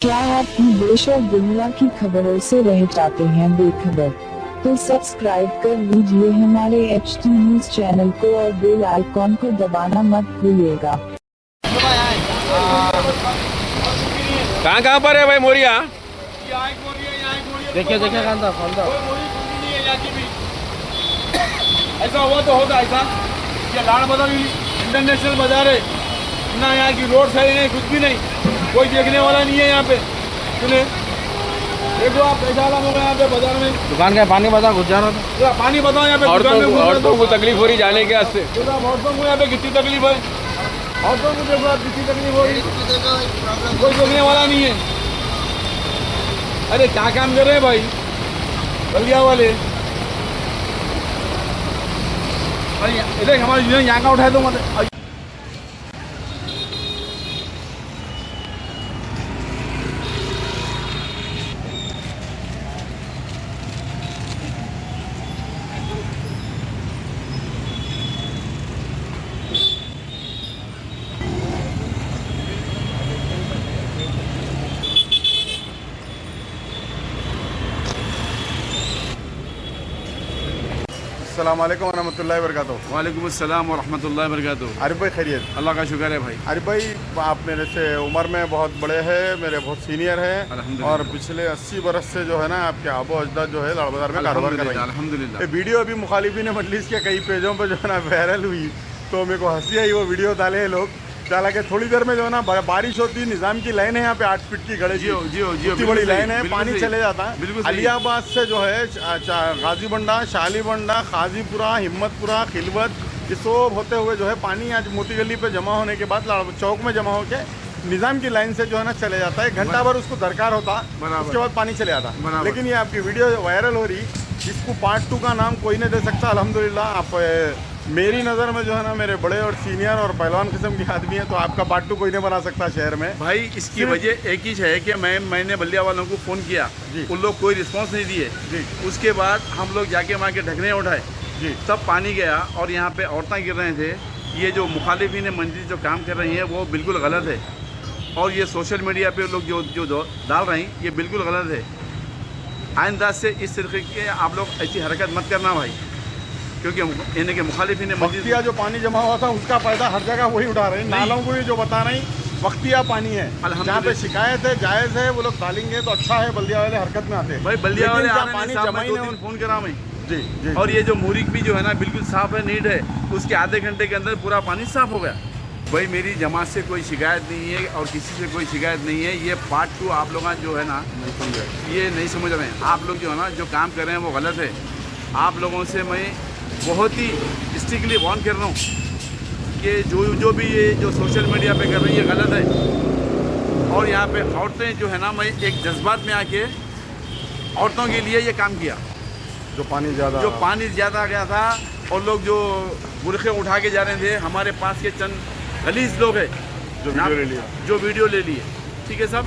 क्या आप देश और दुनिया की खबरों से रह जाते हैं बेखबर? तो सब्सक्राइब कर लीजिए हमारे HT न्यूज चैनल को और बेल आइकॉन को दबाना मत भूलिएगा। कहाँ पर है भाई मोरिया? देखिए कांदा कांदा ऐसा हुआ तो होता ऐसा। ये लाड़ बाजार इंटरनेशनल बाजार है ना, यहाँ की रोड सही नहीं, कुछ भी नहीं, कोई देखने वाला नहीं है यहाँ पे। सुने, देखो आप पैसा होगा यहाँ पे बाजार में। दुकान का पानी बता घुस जा रहा था। पानी बताओ यहाँ पे। औरतों को तकलीफ हो रही जाने के वास्ते। औरतों को यहाँ पे कितनी तकलीफ है, औरतों को देखो आप कितनी तकलीफ हो रही, कोई देखने वाला नहीं है। अरे क्या काम कर रहे हैं भाई बलिया वाले? इधर हमारे यूनियन यहाँ का उठाए तो मतलब अस्सलाम वालेकुम वरहमतुल्लाहि वबरकातुहू। वालेकुम अस्सलाम व रहमतुल्लाहि व बरकातुहू। आरिफ भाई खैरियत? अल्लाह का शुक्र है भाई। आरिफ भाई, आप मेरे से उम्र में बहुत बड़े हैं, मेरे बहुत सीनियर हैं अल्हम्दुलिल्लाह। और पिछले 80 बरस से जो है ना आपके आबो अजदाद जो है लाड़ बाजार में कारोबार कर रहे हैं। अल्हम्दुलिल्लाह। ये वीडियो अभी मुखालिफिन मजलिस के कई पेजों पर जो है ना वायरल हुई, तो मेरे को हंसी आई। वो वीडियो डाले हैं लोग, हालांकि थोड़ी देर में जो है ना बारिश होती, निज़ाम की लाइन है यहाँ पे 8 फीट की गड़े की, इतनी बड़ी लाइन है, पानी चले जाता है। अलियाबाद से जो है गाजीबंडा, शालीबंडा, खाजीपुरा, हिम्मतपुरा, खिलवत, ये सब होते हुए जो है पानी आज मोती गली पे जमा होने के बाद चौक में जमा होकर निज़ाम की लाइन से जो है ना चले जाता है। घंटा भर उसको दरकार होता, उसके बाद पानी चले आता। लेकिन ये आपकी वीडियो वायरल हो रही, इसको पार्ट 2 का नाम कोई नहीं दे सकता। अल्हम्दुलिल्लाह आप मेरी नज़र में जो है ना मेरे बड़े और सीनियर और पहलवान किस्म के आदमी हैं, तो आपका पार्ट 2 कोई नहीं बना सकता शहर में भाई। इसकी वजह एक ही है कि मैंने बल्लिया वालों को फ़ोन किया, उन लोग कोई रिस्पांस नहीं दिए जी। उसके बाद हम लोग जाके वहाँ के ढकने उठाए जी, तब पानी गया और यहाँ पे औरतें गिर रहे थे। ये जो मुखालिफिन मंजिल जो काम कर रही हैं वो बिल्कुल गलत है, और ये सोशल मीडिया पे लोग जो डाल रहे हैं ये बिल्कुल गलत है। आइंदा से इस तरीके के आप लोग ऐसी हरकत मत करना भाई, क्योंकि इन्हें के मुखालिफिन वक्तिया जो पानी जमा हुआ था उसका फ़ायदा हर जगह वही उठा रहे हैं। नालों को ये जो बता रही वक्तिया पानी है, जहाँ पे शिकायत है जायज़ है, वो लोग डालेंगे तो अच्छा है। बल्दिया वाले हरकत में आते हैं भाई। बल्दिया वाले पानी जमा ही नहीं। फ़ोन करा मैं जी जी। और ये जो मुरिक भी जो है ना बिल्कुल साफ़ है, नीट है, उसके आधे घंटे के अंदर पूरा पानी साफ़ हो गया। भाई मेरी जमात से कोई शिकायत नहीं है और किसी से कोई शिकायत नहीं है। ये पार्ट 2 आप लोग जो है ना ये नहीं समझ रहे हैं। आप लोग जो है ना जो काम कर रहे हैं वो गलत है। आप लोगों से मैं बहुत ही स्ट्रिक्टली वार्न कर रहा हूँ कि जो भी ये जो सोशल मीडिया पे कर रही है गलत है। और यहाँ पे औरतें जो है ना, मैं एक जज्बात में आके औरतों के लिए ये काम किया। जो पानी ज़्यादा आ गया था और लोग जो बुरखे उठा के जा रहे थे, हमारे पास के चंद गलीज लोग हैं जो वीडियो ले लिए। ठीक है साहब,